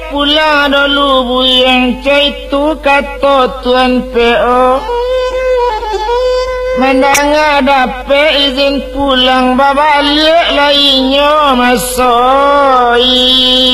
pulang dulu buyang itu kata Tuan PO. Mendengar dapat izin pulang babalik lainnya masuk itu.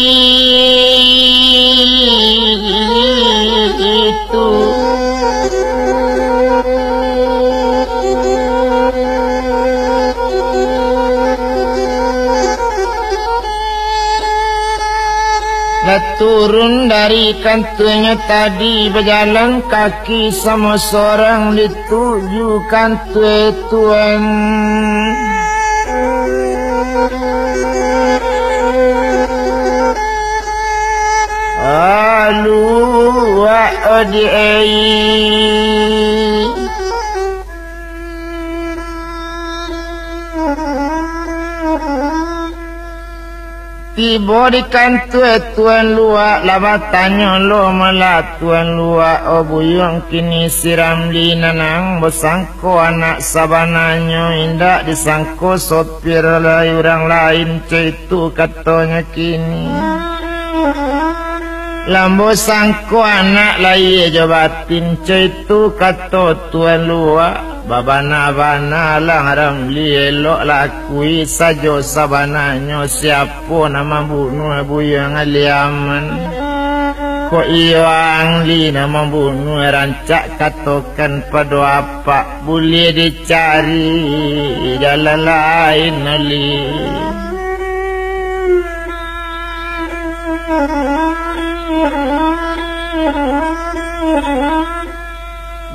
Lah turun dari kantornya tadi berjalan kaki sama seorang dituju kantor Tuan. Alu wa odiai. Tiba di kantor Tuan Luak, lama tanya lo malah Tuan Luak, oh buyung kini si Ramli nanang bersangko anak sabananya, indak disangko sopir lai orang lain, itu katanya kini. Lambo sangko anak lai jabatin, itu kata Tuan Luak. Babana-bana lang Ramli elok lakui sajo sabananya siapa nama bunuh buyang aliaman. Ko iyo angli nama bunuh rancak katakan pada apa boleh dicari jalan lain ali.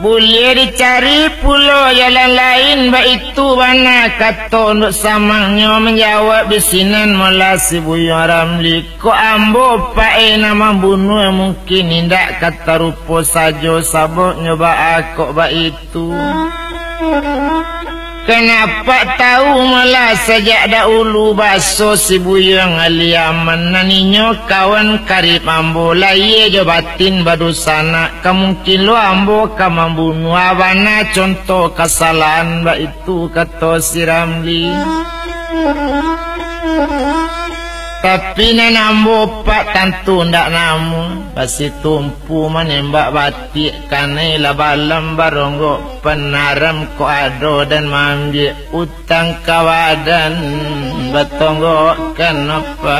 Boleh dicari pulau jalan lain, baik itu mana kata untuk samangnya menjawab bisinan mula si buyung Ramli. Ko ambo pae nama bunuh mungkin indak kata rupa saja sabuk nyoba aku baik itu. Kenapa tahu malah sejak dahulu baso si buyung aliaman naninyo kawan karib ambo lai jabatin badusana kemungkin lo ambo kamam bunuh abana contoh kesalahan ba itu kata si Ramli. Tapi nambo pak tentu ndak namu pasti tumpu menembak batik kanai labalam baronggo penaram ko ado dan mambil utang kawadan batonggo kenapa.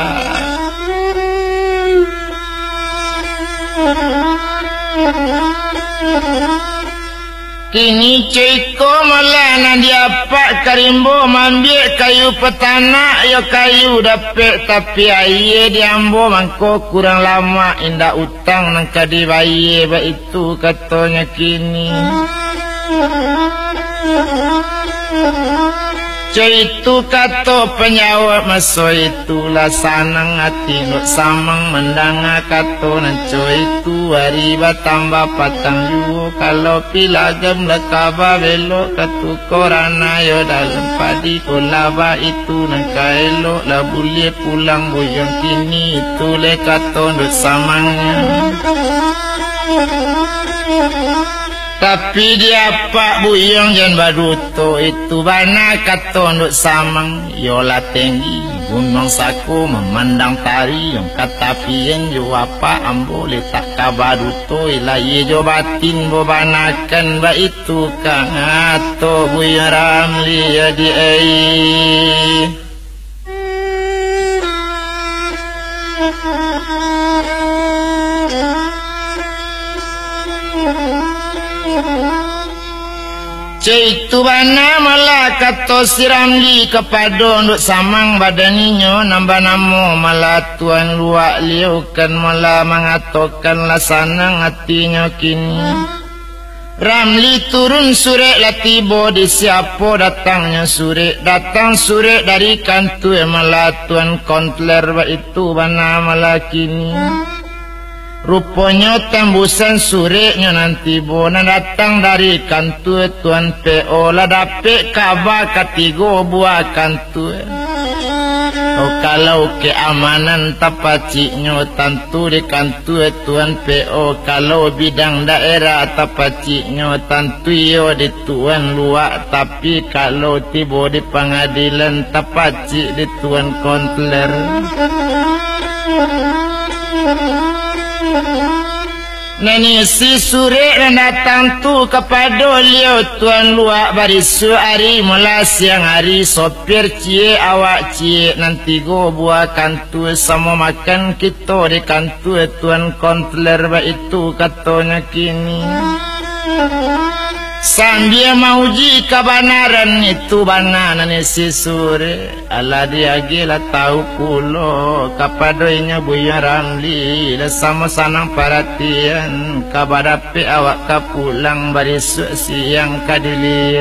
Kini ceko malah dia pak karimbo mambil kayu petana yo kayu dapet tapi aye diambo mangko kurang lama indah utang nang kadi bayi ba itu katanya kini. Itu kata penyawab maso itulah sanang hati nuk samang mendanga kata nanco itu hari batambah patang yu kalau pilagam lekaba belok katu korana yo dalam padi kolaba itu nangka elok lah boleh pulang buyang kini itu le kata nuk samangnya. Tapi dia pak buyang jan baduto itu bana kata untuk samang yola tinggi gunung saku memandang tari yang kata pian jo apa ambo letak kabaduto ilai jo batin bobanakan ba itu kang ato buyang Ramli ya di Itu bana malah kata si Ramli kepada untuk samang badaninya nambah nama malah Tuan Luak liukan malah mengatakan lasanang hatinya kini. Ramli turun surat lah tiba di siapa datangnya surat. Datang surat dari kantor malah Tuan Kontler itu bana malah kini. Rupanya tembusan suratnya nanti bona datang dari kantor Tuan PO lah dapat kabar ketiga buah kantor. Oh, kalau keamanan tapaciknya tentu di kantor Tuan PO, kalau bidang daerah tapaciknya tentu yo di Tuan Luak, tapi kalau tiba di pengadilan tapacik di Tuan Kontler. Nani si suri datang tu kepada liau tuan luak barisu hari mula siang hari sopir cie awak cie nanti go buah kantu sama makan kita di kantu tuan kontler ba itu katanya kini sambil mauji kebenaran itu banan si suri ala dia gila tahu pulo kapadoinya buya Ramli sama sanang perhatian kabadapi awak kapulang barisuk siang kadili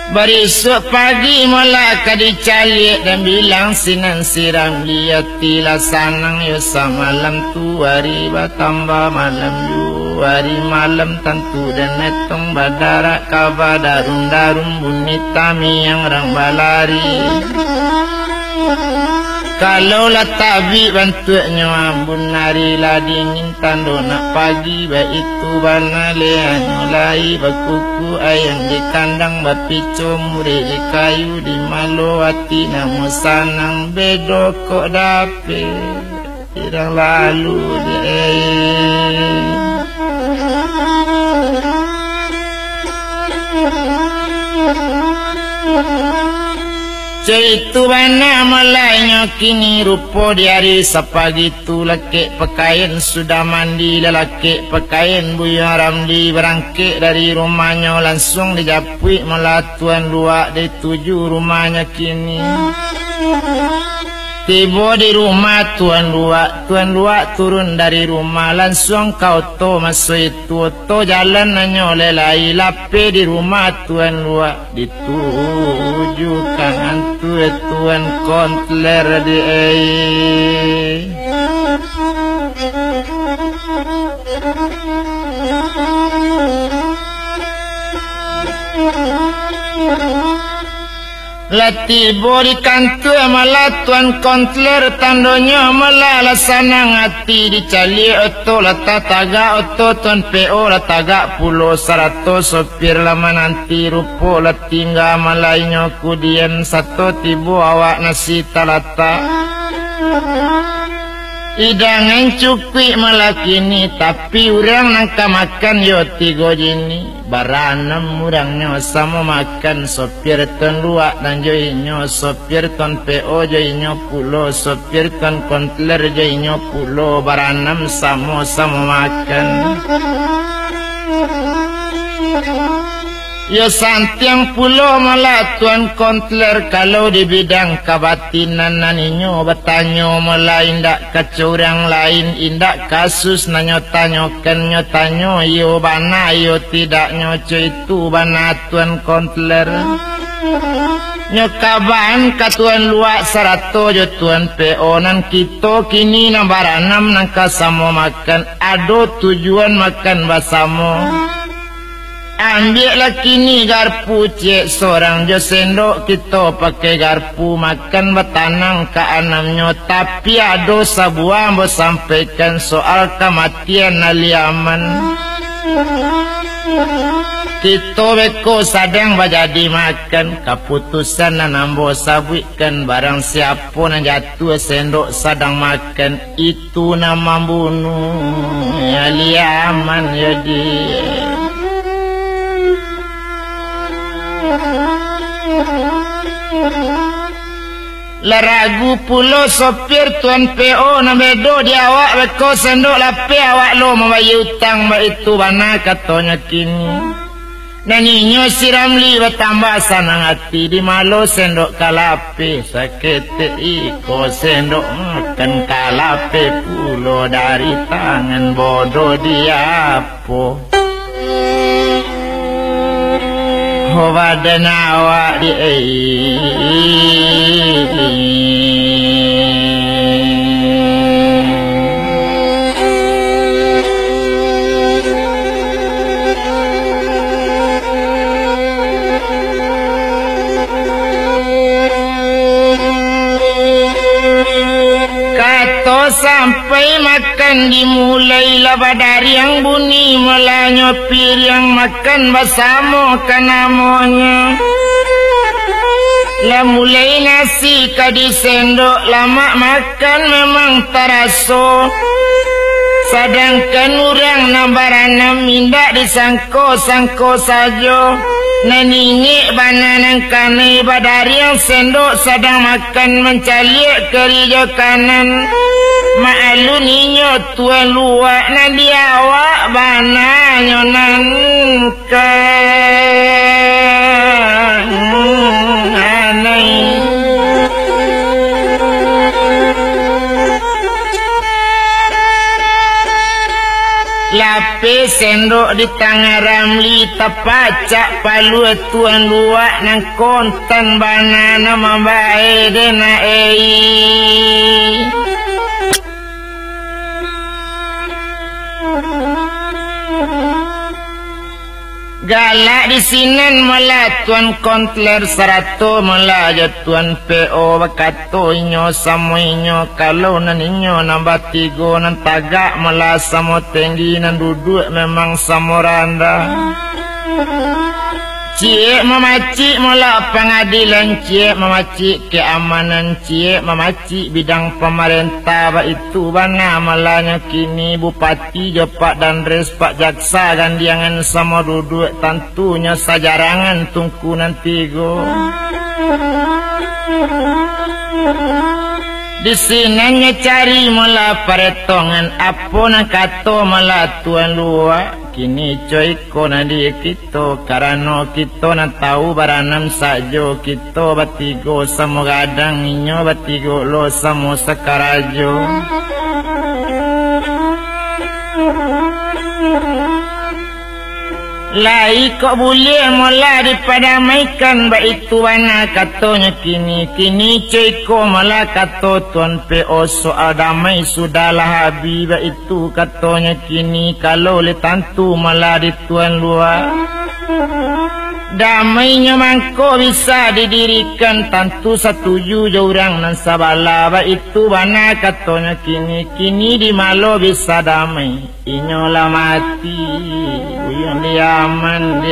barisuk pagi mula kadicalik dan bilang sinan siram liati lah sanang yo samalam tu hari batambah malam yu hari malam tentu dan netong badarak kabadarum darum bunyi tami yang rang balari kalau lah tabi bantunya ambun nari lah dingin tando nak pagi baik itu banalean mulai bakuku ayam di kandang bapico muri di kayu di malo hati namu sanang bedo kok dape irang lalu di Cerita mana mulainya kini rupa di hari sepagi tu laki pakaian sudah mandi lelaki pakaian Buya Ramli berangkit dari rumahnya langsung dijapui mula tuan luak dituju rumahnya kini tiba di rumah tuan luak turun dari rumah langsung kau to masuk itu to jalan nanya lelai lape di rumah tuan luak ditujukan antu tuan kontler di Lati bori kantu malah tuan kontler tandonya malah lasanang hati dicali oto lata taga oto tuan PO lataga pulo 100 sopir lama nanti rupo latingga malainya kudian satu tibu awak nasi talata idangan cukui malah kini tapi urang nangka makan yo tigo jini baranam urangnya sama makan sopir ton luak dan joinyo sopir ton PO joinyo pulo sopir ton kontler joinyo pulo baranam sama makan yo santiang pulo malah tuan kontler kalau di bidang kabatinan naninyo bertanyo malah indak kacurang lain indak kasus nanyo tanyokan nyotanyo yo bana yo tidak nyoco itu bana tuan kontler nyokaban ka tuan luak 100 jo tuan PO nan kita kini nambaranam nangka samo makan ado tujuan makan basamo ambil lah kini garpu cek seorang jo sendok kita pakai garpu makan batanang ke anamnya tapi ada sebuah mau sampaikan soal kematian aliaman kita beko sadang bajadi makan keputusan nambo sabuikan barang siapa yang jatuh sendok sadang makan itu nama bunuh aliaman jadi Laragu pulo sopir tuan PO na bedo di awak beko sendok lape awak lo membayar utang mbak itu bana katanya kini naninyo si Ramli bertambah sanang hati di malo sendok kalape sakit iko sendok makan kalape pulo dari tangan bodoh dia po badan awak di sampai makan dimulai labadari yang bunyi melanyo pir yang makan bersama kan namanya Lah mulai nasi kadi sendok, lama makan memang teraso. Sedangkan orang nabarana minda disangko-sangko saja. Naningi bananan kane badari yang sendok sedang makan mencalik kerja kanan. Maalu ninyo tuan luak nadi awak bana nyonan kan anai. Lapis sendok di tangan Ramli tapacak palu tuan luak nang kontan banana mambae dena galak di sinan mala tuan kontler sarato mala aja tuan PO bakato inyo samo inyo kalau nan inyo nambah tigo nan tagak mala samo tinggi nan duduk memang samo randa. Cie mamaci mula pengadilan, cie mamaci keamanan, cie mamaci bidang pemerintah. Ba itu bana malanya kini bupati Jepak dan res Pak Jaksa gandiangan sama duduk tentunya sajarangan tungku nanti go. Di sini cari mula peretongan apa nak kato mula tuan luar. Kini coy ko nadi kita karena kita nak tahu baranam sajo kita batigo samo gadang inyo batigo lo samo sakarajo. Lai kok boleh mula dipadamaikan ba itu wana katanya kini coy ko mula kato tuan PO soal damai sudahlah habis ba itu katanya kini kalau le tantu mula di tuan luar. Damainya mangko bisa didirikan tentu setuju orang nan sabala ba itu bana katanya kini di malo bisa damai inyola mati uyang di aman di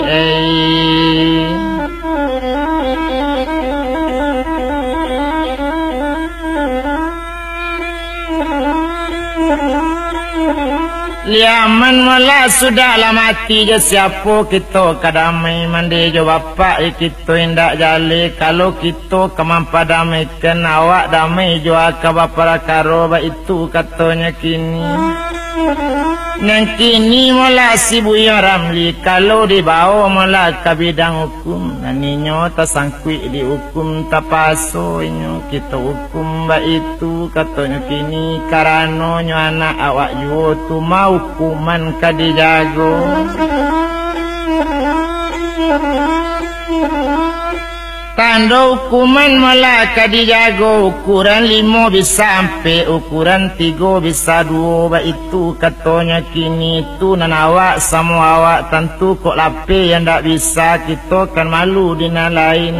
liaman mula sudahlah mati je siapa kita kadamai mandi je bapak kita indak jali kalau kita kemampa damaikan awak damai je ke bapak karo itu katanya kini. Nang kini mula si Buya Ramli kalau dibawa mula ke bidang hukum naninyo tersangkui di hukum tapaso inyo kita hukum ba itu katanya kini karano nyo anak awak juo tu mau hukuman kadijago. Tanda hukuman mula kadijago ukuran 5 bisa sampai ukuran 3 bisa 2 ba itu katanya kini tu nan awak sama awak tentu kok lape yang tak bisa kita kan malu dina lain.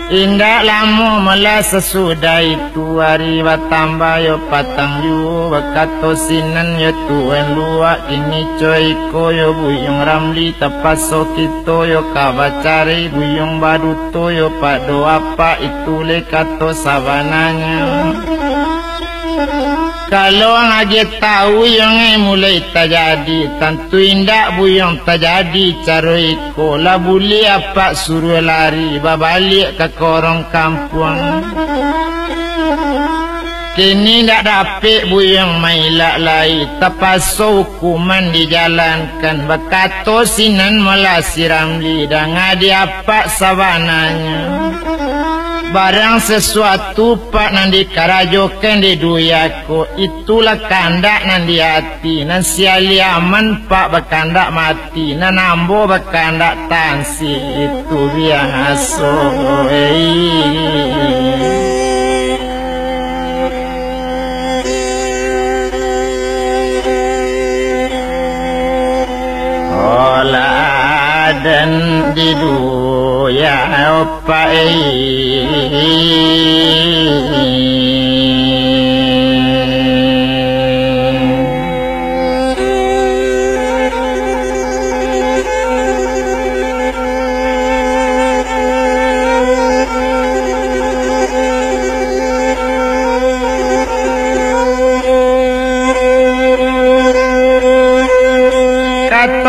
Indah lama mula sesudah itu hari bertambah yo patang yo bakato sinan yo tuan luak kini coy ko yo Buyung Ramli tapaso kita yo kabacari Buyung Baduto yo pado apa itu le kato sabananya. Kalau ngaji tahu yang mulai terjadi tentu indak Buyung terjadi cara iko lah boleh apa suruh lari balik ke korong kampung. Kini ndak dapat Buyung mailak lai tapaso hukuman dijalankan bakato sinan mula si Ramli dan ngadi apa sabananya. Barang sesuatu pak nan dikarajokan di duyaku itulah kandak nan di hati nan siali aman pak berkandak mati nan ambo berkandak tansi itu biasa. Olah dan diduya apa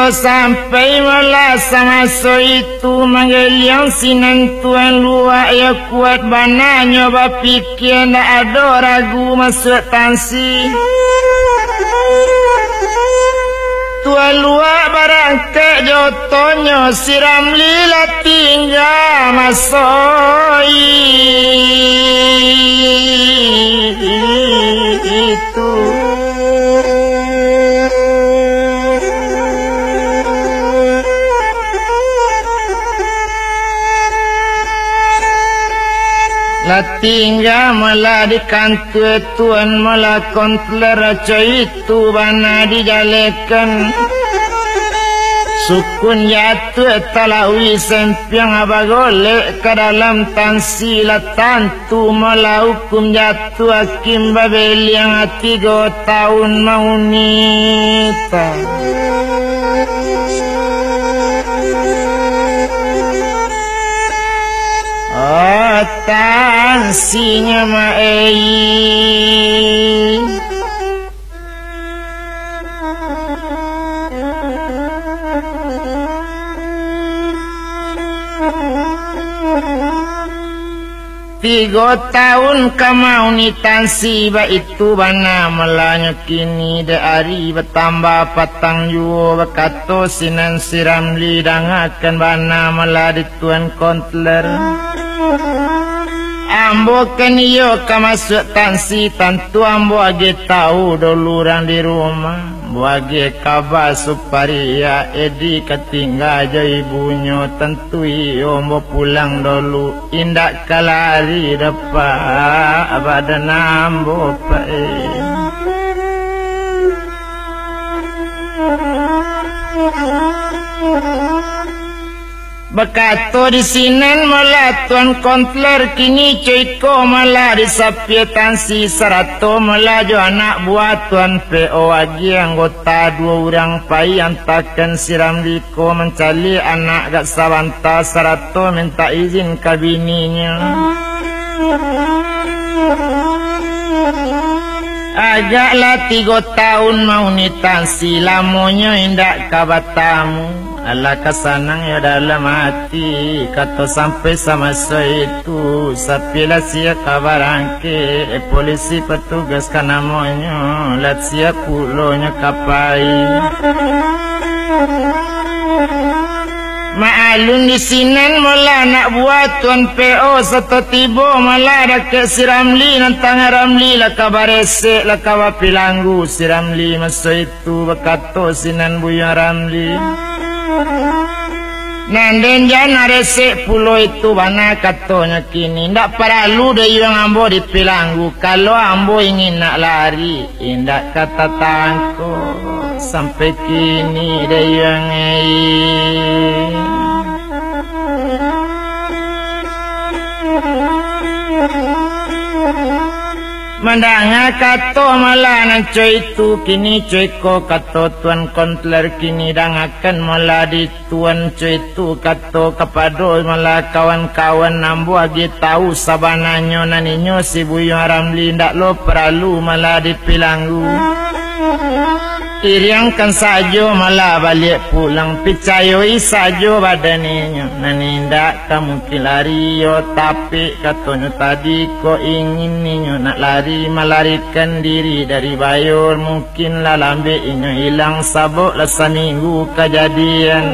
kato sampai mula sama so itu menggeliang sinan tuan luak ya kuat bana nyoba pikir ndak ada ragu masuk tansi tuan luak barang ke jotonyo siram lila tinggal masoi itu la tinggal malah di kantor tuan malah kontler itu bana dijalekan sukun jatuh talawi sempiang abagolek ke dalam tansi la tantu malah hukum jatuh hakim babel yang 3 tahun maunita tansinya maei Tiga tahun kamau ni tansi ba itu bana melanya kini dari bertambah patang juo bakato sinan siram lidang akan bana meladi tuan kontler ambo kan iyo kamasuk tansi tantu ambo age tahu doluran di rumah bagi kabar suparia edi ketinggal aja ibunya tentu iyo mau pulang dulu indak kalari depan badan ambo bakato di sinan malah tuan kontler kini coiko malah di sapia tansi 100 malah jo anak buah tuan PO lagi anggota 2 orang pai antakan siram liko mencari anak gak sawanta 100 minta izin ke bininya agaklah 3 tahun mau ni tansi lamonya indak kabatamu Allah kesanang ya dalam hati kata sampai sama saya itu sapilah siap kabar angke polisi petugas kan namanya lat siap pulonya kapai ma'alun di sinan mula nak buat tuan PO satu tibo malah ada ke siramli nantang ramli lah kabar esek lah kabar pilanggu siramli masa itu bakato sinan buya ramli nanden jana resek pulau itu bana katonya kini ndak perlu deh yang ambo dipilanggu kalau ambo ingin nak lari indak kata tangko sampai kini deh yang mandanga kato malah nan coy itu kini coy ko kato tuan kontler kini dangakan malah di tuan coy itu kato kapado malah kawan-kawan nambu agi tahu sabananyo naninyo si buyo ramli ndak lo perlu malah dipilanggu iriangkan sajo malah balik pulang picayoi sajo badannya nanindak kamu kilari yo tapi katonyo tadi ko ingin ninyo nak lari melarikan diri dari bayur mungkin lah lambe inyo hilang sabuk lah seminggu kejadian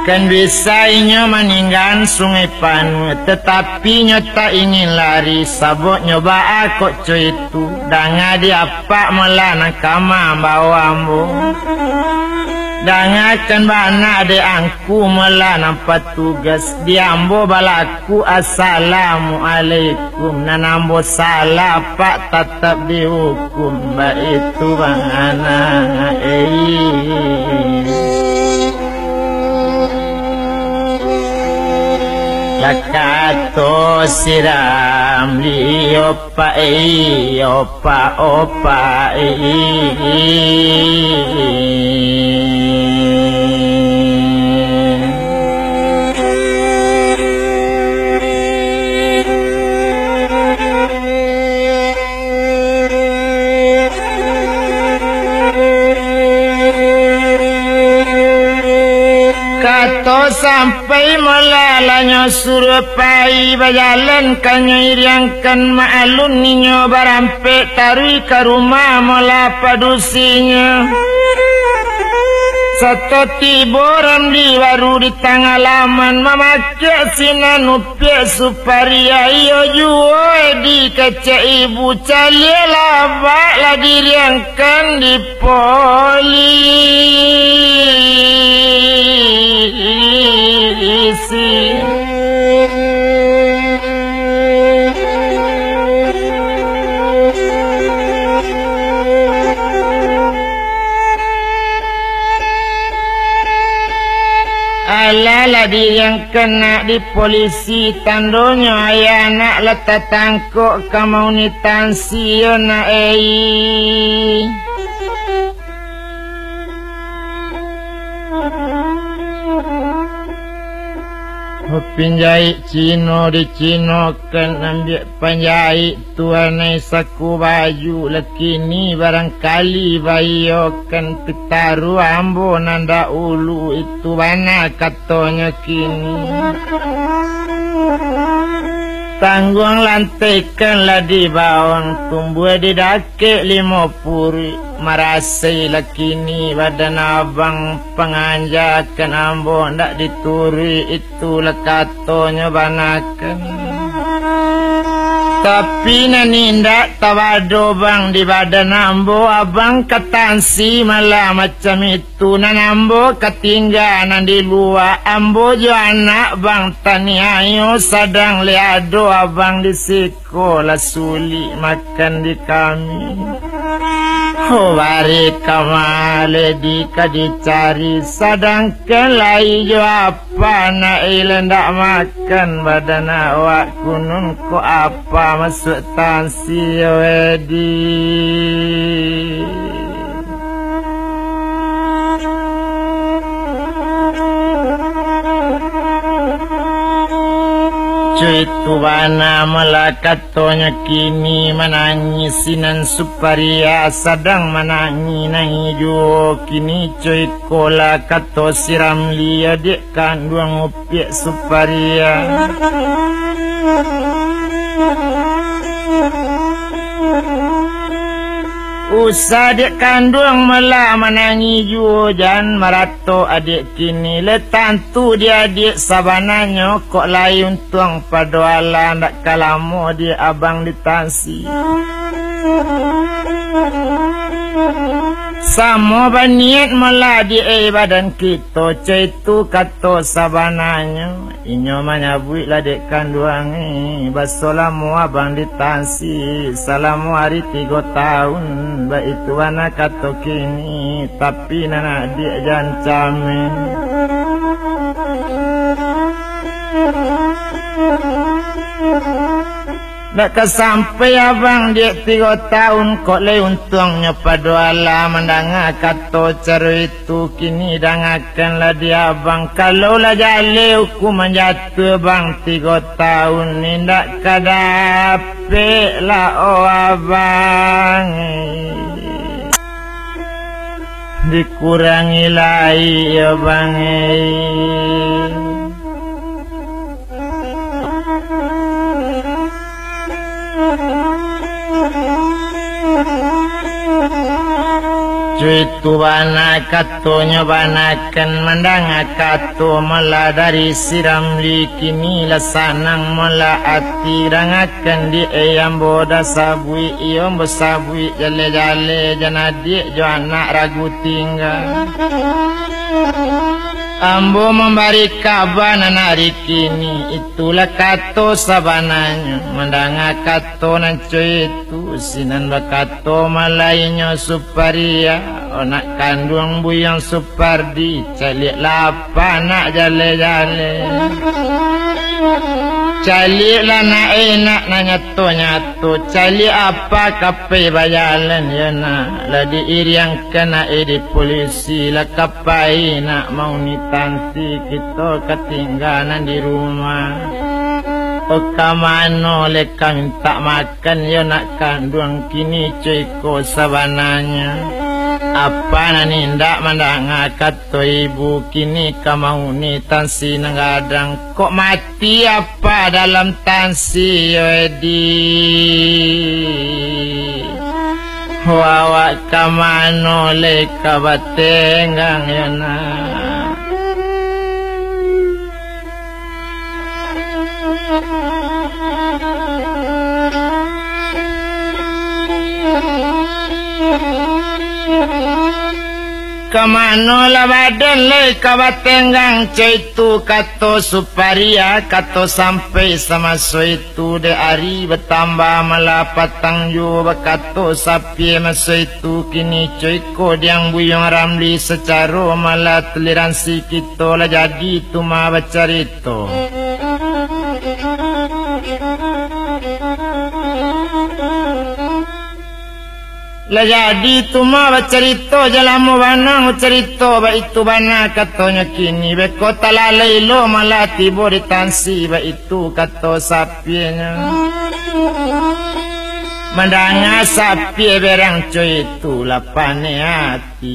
kan bisa inyo meninggal sungai Panu tetapi nyo tak ingin lari sabuk nyoba aku coy itu danga diapa malah nakama bawambo danga kan bana de angku malah nampak tugas diambo balaku assalamualaikum nanambo salah pak tetap dihukum ba itu bang anak lakato siram li opa opa Lanyo surupai bajalan kanyo iriangkan maalun ninyo barampe tarui ke rumah mola padusinya. Satu tiboram di baru di tengah laman memakai sinan upia suparia iyo juo di kaca ibu cali labak lah diriangkan di polisi. Ala di yang kena di polisi tandonya ayah nak letak tangkuk kamau ni tansi na Pinjahit Cino di Cino kan ambil penjahit tuanai saku baju lekini barangkali bayo kan pitaru ambo nanda ulu itu mana katanya kini tanggung lantaikanlah di bawang tumbuh di dake 50 marasai lakini badan abang penganjakan ambo ndak dituri itu lekatonya banakan tapi nani ndak tawado bang di badan ambo abang katansi malah macam itu nan ambo ketinggalan di luar ambo jo anak bang tani ayo sadang leado abang di sekolah suli makan di kami. Oh bari kamale di dicari sadangkan lai jo apa na ilendak makan badan awak kunun ko apa masuk tansi wedi. Itu bana malakatonya kini menangis sinan suparia sadang menangi nangi jo kini cuy kola kato siram lia dek kandung upiak suparia usah dek kandung malah menangi juo jan marato adik kini letantu dia adik sabananya kok lain tuang padoala ndak kalamo dia abang ditansi samo baniat malah di badan kita caitu kato sabananya inyo manyabui lah dek kanduangi basolamu abang ditansi salamu hari 3 tahun ba itu anak kato kini tapi nana dia jancamin dak kesampai abang dia 3 tahun kok le untungnya padoala mendanga kato cara itu kini dangakanlah dia abang kalau lah jale hukuman jatuh bang 3 tahun ni ndak kadape lah oh abang dikurangi lai ya bang Cuitu bana katonya banakan mendanga kato mala dari siram li kini lasanang mala ati rangakan di ayam boda sabui iom besabui jale-jale janadik jo anak ragu tinggal ambo memberi kabar nanari kini itulah kato sabananya mendanga kato nanco itu sinan bakato malainya suparia onak kandung buyang supardi calik lapa nak jale-jale calik lah nak enak nak nyato-nyato calik apa kapai bayalan ya nak lah diiriangkan nak di polisi lah kapai nak mau ni tanti kita ketinggalan di rumah kamano leka minta makan ya nak kandung kini cuy ko sabananya Apa nanindak mandangakat to ibu kini kamauni tansi nanggadang kok mati apa dalam tansi wedi wawa kamano le kabatenggang yana Kamano labadan le kabatenggang caitu kato suparia kato sampai sama itu de ari bertambah malapatang yu bakato sapi itu kini coiko diang buyong ramli secara malah toleransi kita lah jadi tuma bacarito lah jadi tuma bacarito jalamu banang cerita ba itu bana katanya kini beko talalai lo malah tibo di tansi ba itu kato sapinya mandanga sapi berang coy itu lapane hati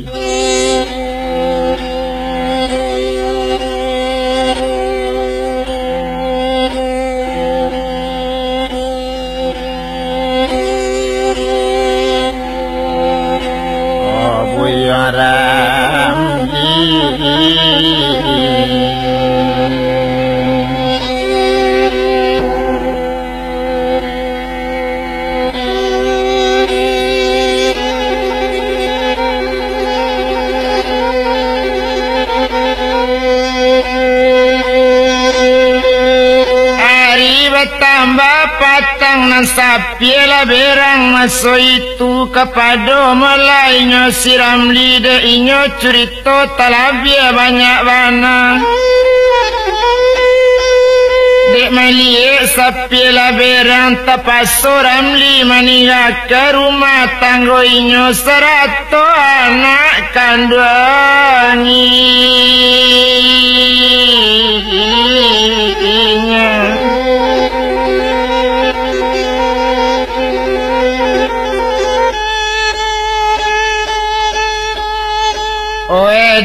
tambah patang nan sapi lah berang masuk itu kepada malainya siram lidah inyo cerita talabia banyak bana dek melihat sapi lah berang tapasur ramli maniak ke rumah tanggo inyo 100 anak kandunginya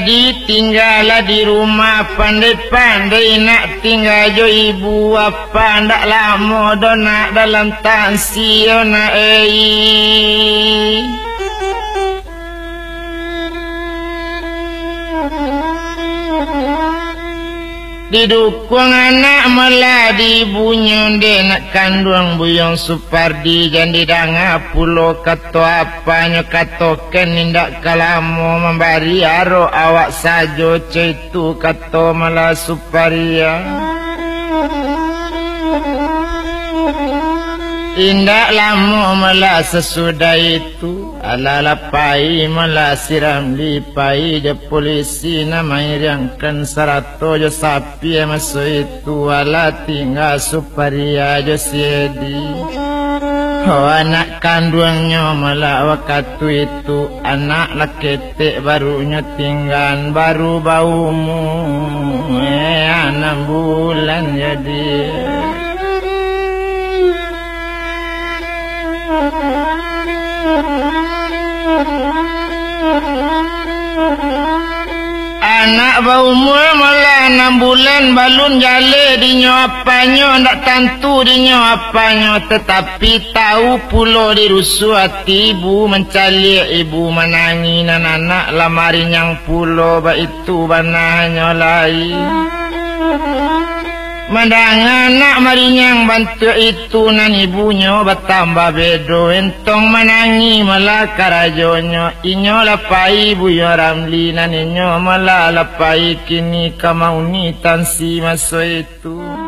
ditinggal di rumah pandai-pandai nak tinggal jo ibu apa ndak lama do nak dalam tansi nak didukung anak malah dibunyun de nak kandung buyong Supardi jandi danga pulo kato apanya kato kenindak kalamu membari aro awak sajo caitu kato malah Suparia indak lama malah sesudah itu ala lapai malah siram lipai je polisi namanya riangkan 100 je sapi masuk itu ala tinggal Suparia je siedi anak kandungnya malah waktu itu anak laketek barunya tinggal baru baumu 6 bulan jadi anak bau malah 6 bulan balun jale dinyo apanya ndak tentu dinyo apanya tetapi tahu pulo dirusu hati ibu mencari ibu menangi nan anak lamari yang pulo ba itu bananya lain mandang anak marinyang bantu itu nan ibunya bertambah bedo entong menangi malah karajonyo inyo lapai buyo ramli nan inyo malah lapai kini kamauni tansi masuk itu